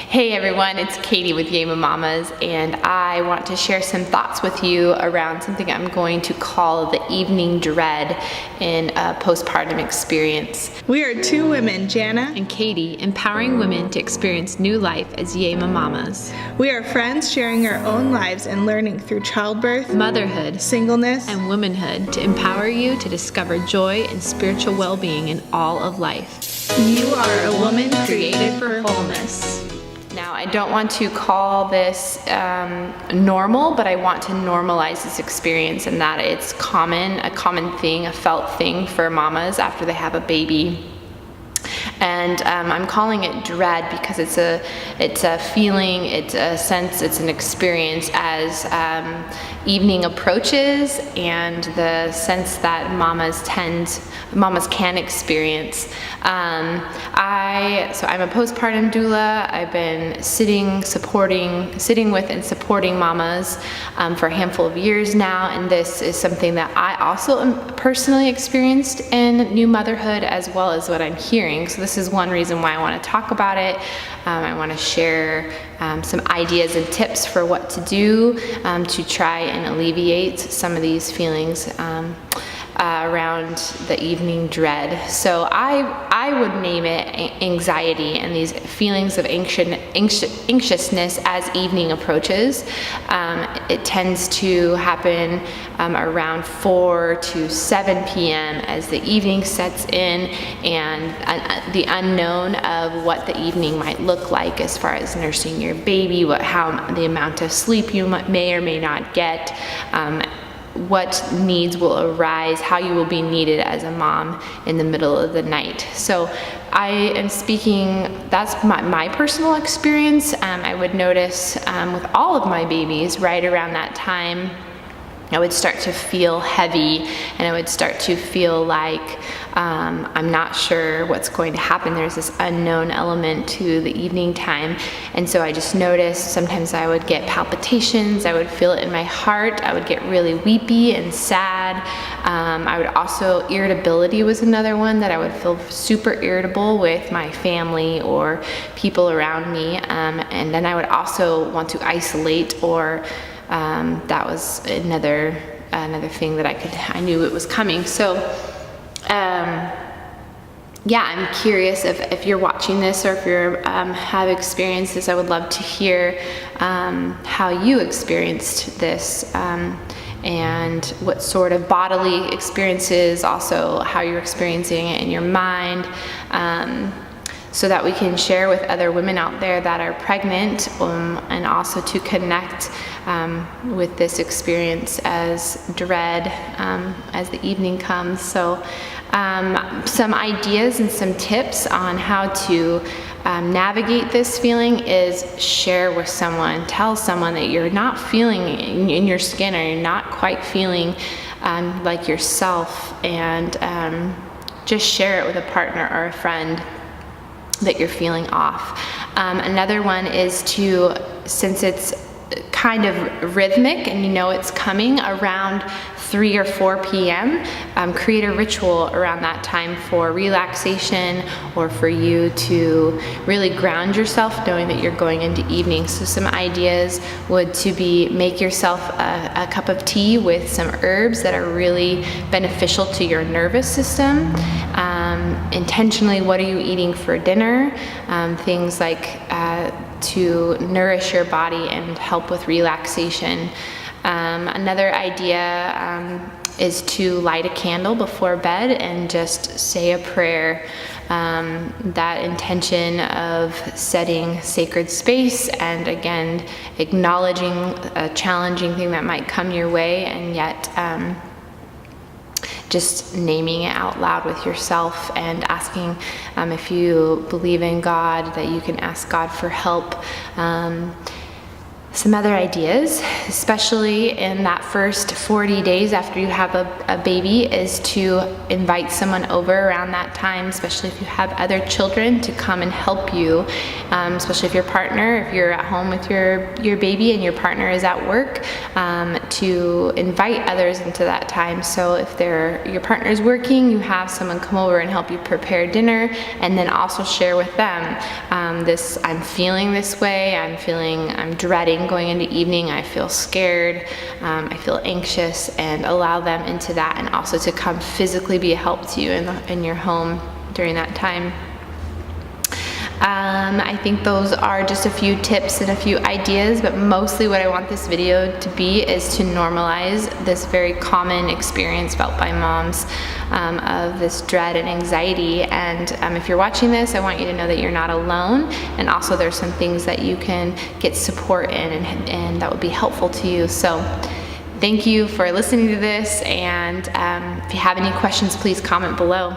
Hey everyone, it's Katie with Yay Mamas, and I want to share some thoughts with you around something I'm going to call the evening dread in a postpartum experience. We are two women, Jana and Katie, empowering women to experience new life as Yay Mamas. We are friends sharing our own lives and learning through childbirth, motherhood, singleness, and womanhood to empower you to discover joy and spiritual well-being in all of life. You are a woman created for wholeness. Now, I don't want to call this normal, but I want to normalize this experience and that it's a common thing, a felt thing for mamas after they have a baby. And I'm calling it dread because it's a feeling, it's a sense, it's an experience as evening approaches, and the sense that mamas can experience. So I'm a postpartum doula. I've been sitting with and supporting mamas for a handful of years now, and this is something that I also personally experienced in new motherhood, as well as what I'm hearing. So this is one reason why I want to talk about it. I want to share some ideas and tips for what to do to try and alleviate some of these feelings around the evening dread. So I would name it anxiety and these feelings of anxiousness as evening approaches. It tends to happen around 4 to 7 p.m. as the evening sets in, and the unknown of what the evening might look like as far as nursing your baby, how the amount of sleep you may or may not get, what needs will arise, how you will be needed as a mom in the middle of the night. So I am speaking, that's my personal experience. I would notice with all of my babies right around that time, I would start to feel heavy, and I would start to feel like I'm not sure what's going to happen. There's this unknown element to the evening time. And so I just noticed sometimes I would get palpitations, I would feel it in my heart, I would get really weepy and sad. I would also, irritability was another one, that I would feel super irritable with my family or people around me. And then I would also want to isolate, or that was another thing that I knew it was coming. So I'm curious if you're watching this, or if you have experienced this. I would love to hear how you experienced this, and what sort of bodily experiences, also how you're experiencing it in your mind, so that we can share with other women out there that are pregnant, and also to connect with this experience as dread as the evening comes. So some ideas and some tips on how to navigate this feeling is share with someone. Tell someone that you're not feeling in your skin, or you're not quite feeling like yourself, and just share it with a partner or a friend that you're feeling off. Another one is to, since it's kind of rhythmic and you know it's coming around 3 or 4 p.m., create a ritual around that time for relaxation, or for you to really ground yourself, knowing that you're going into evening. So some ideas would to be, make yourself a cup of tea with some herbs that are really beneficial to your nervous system. Intentionally, what are you eating for dinner? Things like to nourish your body and help with relaxation. Another idea is to light a candle before bed and just say a prayer. That intention of setting sacred space, and again, acknowledging a challenging thing that might come your way, and yet just naming it out loud with yourself, and asking, if you believe in God, that you can ask God for help. Some other ideas, especially in that first 40 days after you have a baby, is to invite someone over around that time, especially if you have other children, to come and help you, especially if your partner, if you're at home with your baby and your partner is at work, to invite others into that time. So if your partner's working, you have someone come over and help you prepare dinner, and then also share with them I'm feeling this way, I'm dreading going into evening, I feel scared, I feel anxious, and allow them into that, and also to come physically be a help to you in your home during that time. I think those are just a few tips and a few ideas, but mostly what I want this video to be is to normalize this very common experience felt by moms of this dread and anxiety. And if you're watching this, I want you to know that you're not alone, and also there's some things that you can get support in and that would be helpful to you. So thank you for listening to this, and if you have any questions, please comment below.